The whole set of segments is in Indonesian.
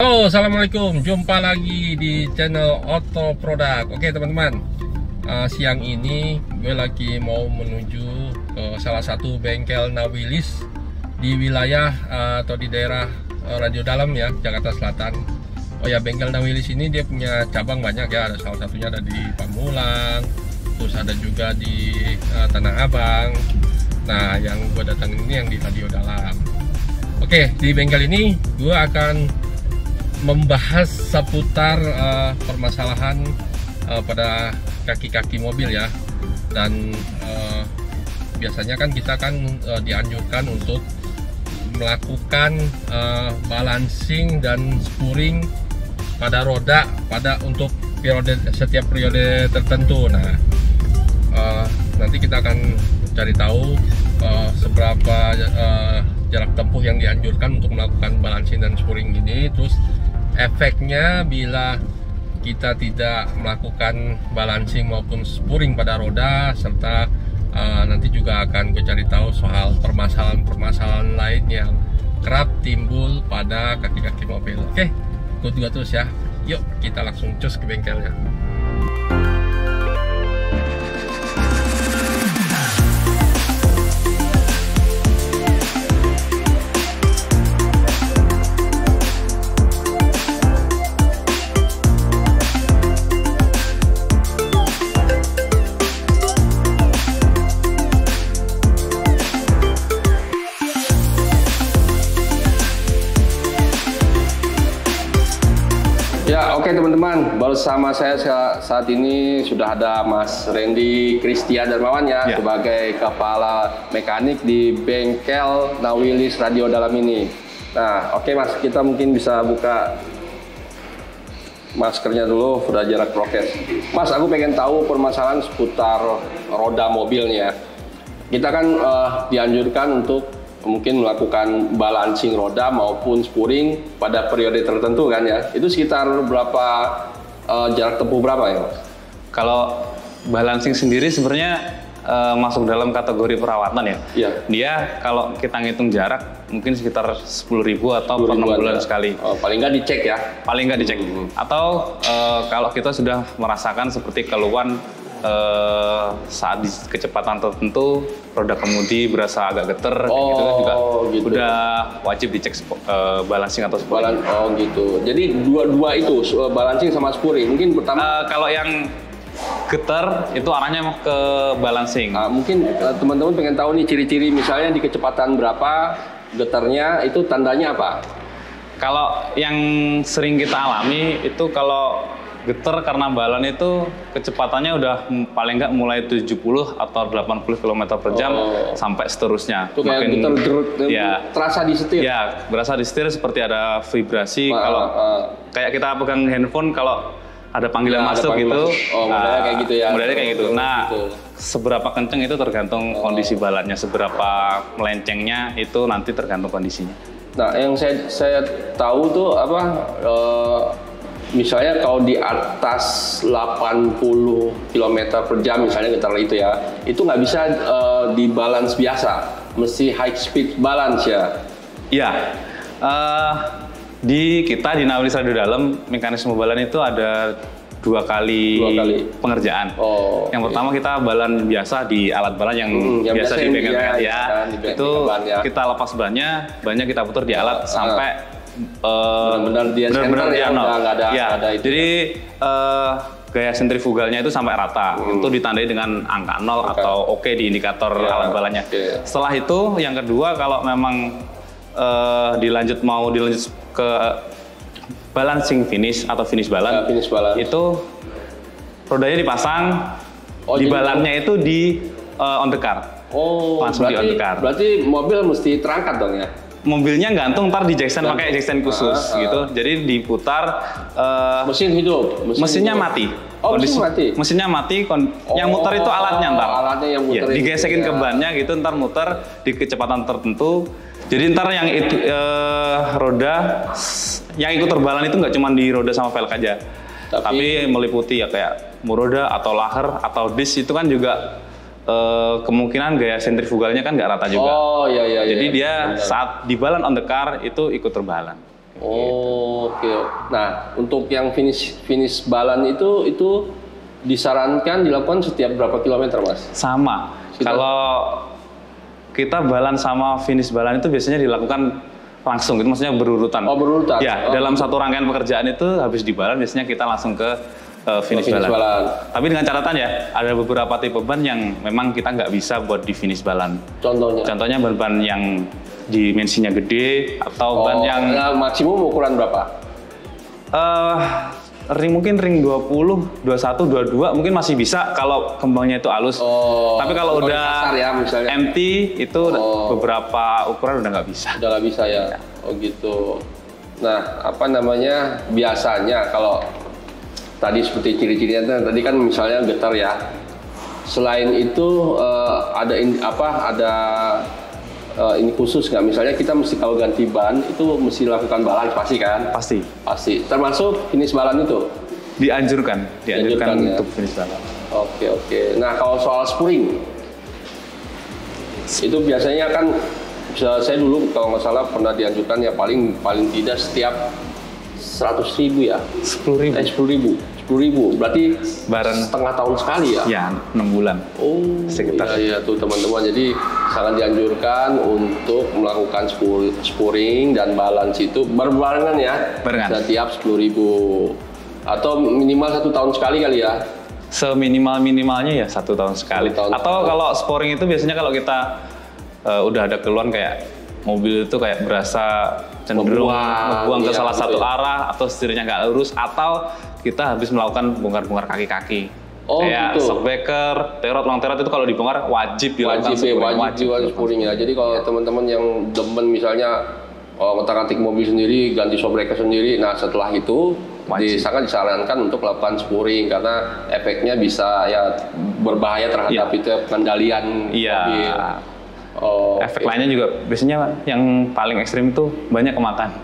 Halo, assalamualaikum. Jumpa lagi di channel Auto Product. Oke teman-teman, siang ini gue lagi mau menuju ke salah satu bengkel Nawilis di wilayah atau di daerah Radio Dalam ya, Jakarta Selatan. Oh ya, bengkel Nawilis ini dia punya cabang banyak ya. Ada salah satunya ada di Pamulang, terus ada juga di Tanah Abang. Nah, yang gue datangin ini yang di Radio Dalam. Oke, di bengkel ini gue akan membahas seputar permasalahan pada kaki-kaki mobil ya. Dan biasanya kan kita dianjurkan untuk melakukan balancing dan spurring pada roda untuk setiap periode tertentu. Nah, nanti kita akan cari tahu seberapa jarak tempuh yang dianjurkan untuk melakukan balancing dan spurring ini, terus efeknya bila kita tidak melakukan balancing maupun spurring pada roda, serta nanti juga akan gue cari tahu soal permasalahan-permasalahan lain yang kerap timbul pada kaki-kaki mobil. Oke, ikut juga terus ya. Yuk kita langsung cus ke bengkelnya. Ya, oke teman-teman, bersama saya saat ini sudah ada Mas Randy Christian Darmawan ya, sebagai kepala mekanik di bengkel Nawilis Radio Dalam ini. Nah, oke Mas, kita mungkin bisa buka maskernya dulu, sudah jarak prokes. Mas, aku pengen tahu permasalahan seputar roda mobilnya. Kita kan dianjurkan untuk mungkin melakukan balancing roda maupun spurring pada periode tertentu kan ya. Itu sekitar berapa jarak tempuh berapa ya Mas? Kalau balancing sendiri sebenarnya masuk dalam kategori perawatan ya. Iya. Dia kalau kita ngitung jarak mungkin sekitar 10.000 atau per 6 bulan sekali. Paling nggak dicek ya? Paling nggak dicek. Atau kalau kita sudah merasakan seperti keluhan saat di kecepatan tertentu roda kemudi berasa agak geter, gitu kan juga gitu. Udah wajib dicek balancing atau spurring. Oh gitu. Jadi dua itu balancing sama spurring. Mungkin pertama kalau yang geter itu arahnya ke balancing. Mungkin teman-teman pengen tahu nih ciri-ciri, misalnya di kecepatan berapa getarnya, itu tandanya apa? Kalau yang sering kita alami itu kalau geter karena balan itu kecepatannya udah paling nggak mulai 70 atau 80 km per jam sampai seterusnya. Itu kayak geter ya, terasa di setir? Ya, berasa di setir seperti ada vibrasi. Kalau kayak kita pegang handphone, kalau ada panggilan masuk gitu. Modelnya kayak gitu ya? Modelnya kayak gitu. Nah, seberapa kenceng itu tergantung kondisi balannya, seberapa melencengnya itu nanti tergantung kondisinya. Nah, yang saya tahu tuh apa, misalnya kalau di atas 80 km per jam misalnya getar itu ya, itu nggak bisa di balance biasa, mesti high speed balance ya? Iya, di Nawilis Radio Dalam mekanisme balan itu ada dua kali pengerjaan. Yang pertama kita balan biasa di alat balan yang biasa dipegang ya. Itu kita lepas bannya kita putar di alat sampai benar-benar dia center ya, nggak ada itu. Jadi gaya sentrifugalnya itu sampai rata. Itu ditandai dengan angka 0 atau oke di indikator alat balannya. Setelah itu yang kedua, kalau memang mau dilanjut ke balancing finish atau finish balan, itu rodanya dipasang, di balannya itu di on the car. Langsung di on the car. Berarti mobil mesti terangkat dong ya? Mobilnya gantung, ntar di jackson pakai jackson khusus gitu. Jadi diputar. Mesin hidup. Mesinnya mati. Mesinnya mati. Yang muter itu alatnya ntar. Alatnya yang muter. Digesekin ke bannya gitu, ntar muter di kecepatan tertentu. Jadi ntar yang itu roda yang ikut terbalan itu nggak cuma di roda sama velg aja, tapi meliputi ya kayak muroda atau laher atau disk itu kan juga kemungkinan gaya sentrifugalnya kan nggak rata juga. Iya. Jadi dia saat dibalan on the car itu ikut terbalan. Oh, oke. Nah, untuk yang finish balan itu disarankan dilakukan setiap berapa kilometer, Mas? Sama. Kalau kita balan sama finish balan itu biasanya dilakukan langsung, itu maksudnya berurutan. Oh, berurutan. Ya, dalam satu rangkaian pekerjaan itu habis dibalan biasanya kita langsung ke finish balan. Tapi dengan catatan ya, ada beberapa tipe ban yang memang kita nggak bisa buat di finish balan. Contohnya ban-ban yang dimensinya gede atau ban yang maksimum ukuran berapa? Mungkin ring 20, 21, 22 mungkin masih bisa kalau kembangnya itu halus. Tapi kalau udah kasar ya, misalnya empty itu beberapa ukuran udah nggak bisa. Udah nggak bisa ya. Oh gitu. Nah, apa namanya, biasanya kalau tadi seperti ciri-cirinya tadi kan misalnya getar ya. Selain itu ada ini khusus nggak? Misalnya kita mesti kalau ganti ban itu mesti lakukan balan pasti kan? Pasti. Termasuk finish balan itu? Dianjurkan ya? Untuk finish balan. Oke. Nah, kalau soal spring itu biasanya kan saya dulu kalau nggak salah pernah dianjurkan ya paling tidak setiap 100.000 ya? 10.000. Berarti setengah tahun sekali ya? Ya, 6 bulan. Oh, sekitar. Iya tuh teman-teman. Jadi sangat dianjurkan untuk melakukan spuring dan balance itu berbarengan ya? Barengan. Setiap 10.000 atau minimal 1 tahun sekali kali ya? Seminimal-minimalnya ya 1 tahun sekali. Atau kalau spuring itu biasanya kalau kita udah ada keluhan kayak mobil itu kayak berasa cenderung ngebuang ke salah satu arah atau setirnya nggak lurus, atau kita habis melakukan bongkar-bongkar kaki-kaki. Kayak gitu. shockbreaker, long terot itu kalau dibongkar wajib dilakukan spuring ya. Jadi kalau teman-teman yang demen misalnya ngotak-ngatik mobil sendiri, ganti shockbreaker sendiri, nah setelah itu sangat disarankan untuk melakukan spuring karena efeknya bisa ya berbahaya terhadap itu pengendalian mobil. Efek lainnya juga biasanya yang paling ekstrim itu banyak kemakan.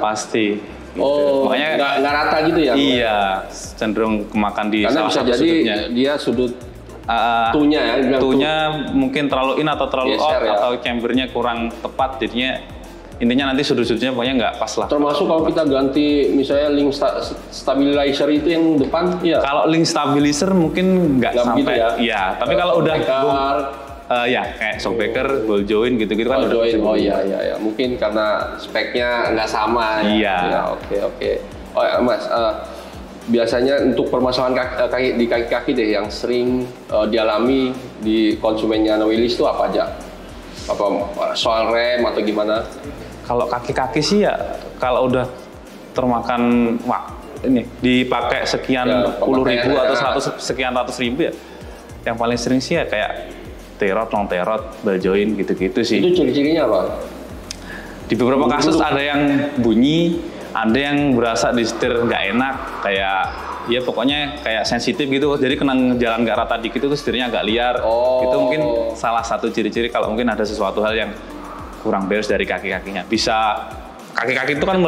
Pasti. Makanya nggak rata gitu ya? Iya, cenderung kemakan di karena salah bisa satu jadi sudutnya. Dia sudut tunya mungkin terlalu in atau terlalu out ya? Atau chambernya kurang tepat, jadinya intinya nanti sudut-sudutnya pokoknya nggak pas lah. Termasuk kalau kita ganti misalnya link stabilizer itu yang depan, ya. Kalau link stabilizer mungkin nggak sampai, ya. Iya. Tapi kalau udah ya kayak shockbreaker, ball joint gitu-gitu kan udah. Iya. Mungkin karena speknya nggak sama. Iya. Ya, oke. Oh ya, Mas, biasanya untuk permasalahan di kaki-kaki deh yang sering dialami di konsumennya Nowilis itu apa aja? Apa soal rem atau gimana? Kalau kaki-kaki sih ya kalau udah termakan ini dipakai sekian puluh ribu atau sekian ratus ribu ya, yang paling sering sih ya kayak long terot, ball joint gitu-gitu sih. Itu ciri-cirinya apa? Di beberapa kasus ada yang bunyi, ada yang berasa di setir nggak enak, kayak ya pokoknya kayak sensitif gitu. Jadi kena jalan nggak rata dikit itu setirnya agak liar. Itu mungkin salah satu ciri-ciri kalau mungkin ada sesuatu hal yang kurang beres dari kaki-kakinya. Bisa kaki-kaki itu kan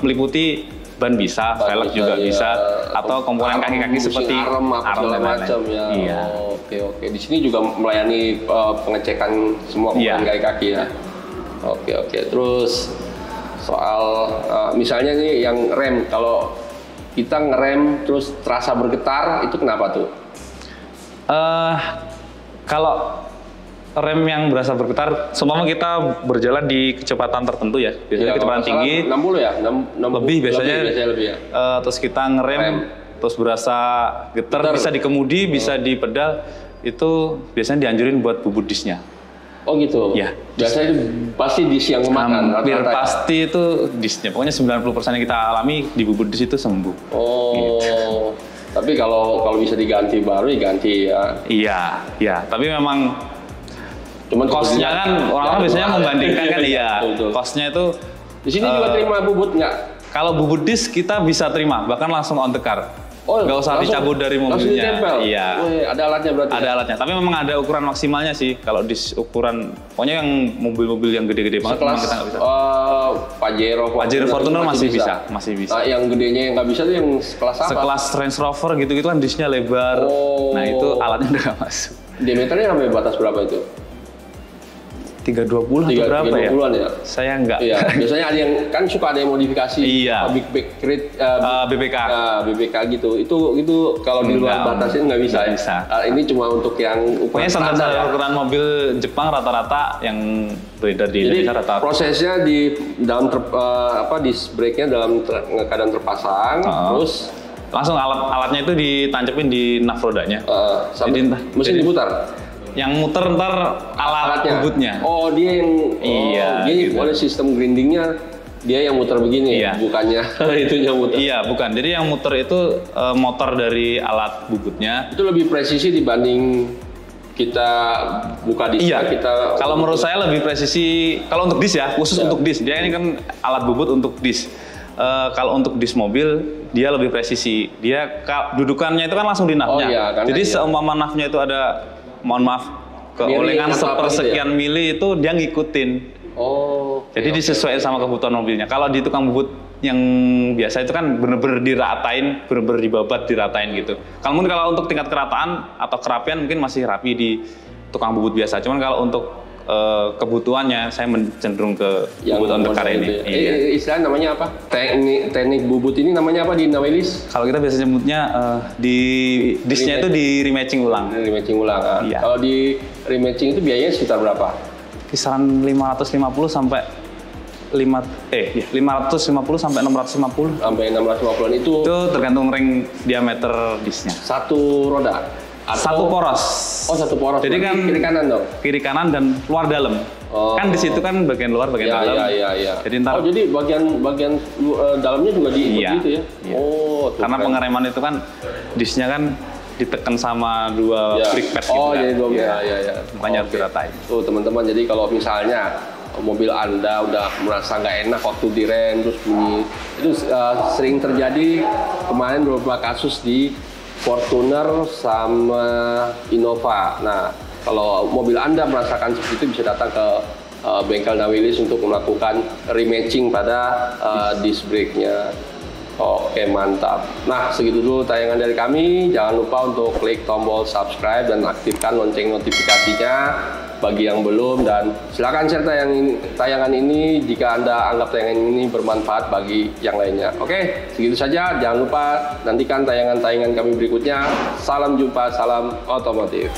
meliputi ban bisa, velg juga bisa, atau komponen kaki-kaki seperti arm dan macam ya. Iya. Oke. Di sini juga melayani pengecekan semua komponen kaki-kaki ya. Oke. Terus soal misalnya nih yang rem, kalau kita ngerem terus terasa bergetar, itu kenapa tuh? Kalau rem yang berasa bergetar, seumpama kita berjalan di kecepatan tertentu ya, biasanya kecepatan tinggi, 60 ya, 60 lebih biasanya, lebih ya. Terus kita ngerem, terus berasa getar, bisa di kemudi, bisa di pedal, itu biasanya dianjurin buat bubut disnya. Oh gitu? Ya. Biasanya pasti dis yang kemakan? Hampir pasti itu disnya, pokoknya 90% yang kita alami di bubut dis itu sembuh. Gitu. Tapi kalau bisa diganti baru ya ganti ya? Iya, tapi memang cuman cost-nya kan orang-orang biasanya membandingkan kan, iya. Cost-nya itu di sini juga terima bubut nggak? Kalau bubut dis kita bisa terima, bahkan langsung on the car. Nggak usah dicabut dari mobilnya. Iya. Ada alatnya berarti? Ada alatnya, tapi memang ada ukuran maksimalnya sih. Kalau dis ukuran, pokoknya yang mobil-mobil yang gede-gede banget memang kita nggak bisa. Pajero Fortuner masih bisa. Yang gedenya yang nggak bisa tuh yang sekelas apa? Sekelas Range Rover gitu-gitu kan disnya lebar. Nah itu alatnya udah nggak masuk. Diameternya sampai batas berapa itu? 320 atau berapa ya? 320-an ya? Saya enggak. Iya, biasanya ada yang kan suka ada yang modifikasi. Iya. Big back rate, BBK. BBK gitu. Itu kalau di luar batasin nggak bisa. Nggak bisa. Ini cuma untuk yang ukuran Pokoknya standar ya. ukuran mobil Jepang rata-rata yang beredar di Jadi Indonesia rata-rata. prosesnya di dalam disc brake-nya dalam keadaan terpasang, terus langsung alatnya itu ditancapin di nav rodanya. sampai mesin diputar. Yang muter ntar alatnya bubutnya. Oh, dia yang Iya, dia gitu. oleh sistem grindingnya dia yang muter begini, Iya. bukannya itu yang muter. Iya, bukan. Jadi yang muter itu motor dari alat bubutnya. Itu lebih presisi dibanding kita buka disk. Iya. Kita Kalau menurut saya lebih presisi. Kalau untuk disk ya, khusus untuk disk. Dia ini kan alat bubut untuk disk. Kalau untuk disk mobil, dia lebih presisi. Dia dudukannya itu kan langsung di nafnya. Oh, iya, karena jadi iya. seumpama nafnya itu ada, mohon maaf, keolengan sepersekian mili itu dia ngikutin. Oh. Jadi disesuaikan sama kebutuhan mobilnya. Kalau di tukang bubut yang biasa itu kan bener-bener diratain, bener-bener dibabat, diratain gitu. Kalau untuk tingkat kerataan atau kerapian mungkin masih rapi di tukang bubut biasa. Cuman kalau untuk kebutuhannya saya cenderung ke bubut undercar ini. Ya. Istilah namanya apa? Teknik bubut ini namanya apa di Nawilis? Kalau kita biasa nyebutnya di disknya itu di rematching ulang. Rematching ulang. Iya. Kalau di rematching itu biayanya sekitar berapa? Kisaran 550 sampai 550 sampai 650. Sampai 650-an itu tergantung ring diameter disknya. Satu roda. Satu poros. Oh, satu poros. Jadi kan kiri kanan dong. Kiri kanan dan luar dalam. Oh. Kan di situ kan bagian luar, bagian dalam. Iya. Jadi ntar. Oh, jadi bagian dalamnya juga diikut gitu ya? Iya. Oh, tuh karena keren. pengereman itu kan disknya kan ditekan sama dua brake pad gitu. Oh, kan. jadi dua Iya. ya. Makanya harus diratain. Tuh teman-teman, jadi kalau misalnya mobil Anda udah merasa nggak enak waktu direm terus bunyi, itu sering terjadi kemarin beberapa kasus di Fortuner sama Innova. Nah, kalau mobil Anda merasakan seperti itu bisa datang ke bengkel Nawilis untuk melakukan rematching pada disc brake-nya. Oke, mantap. Nah, segitu dulu tayangan dari kami. Jangan lupa untuk klik tombol subscribe dan aktifkan lonceng notifikasinya bagi yang belum, dan silakan share tayangan ini jika Anda anggap tayangan ini bermanfaat bagi yang lainnya. Oke, segitu saja. Jangan lupa nantikan tayangan-tayangan kami berikutnya. Salam jumpa, salam otomotif.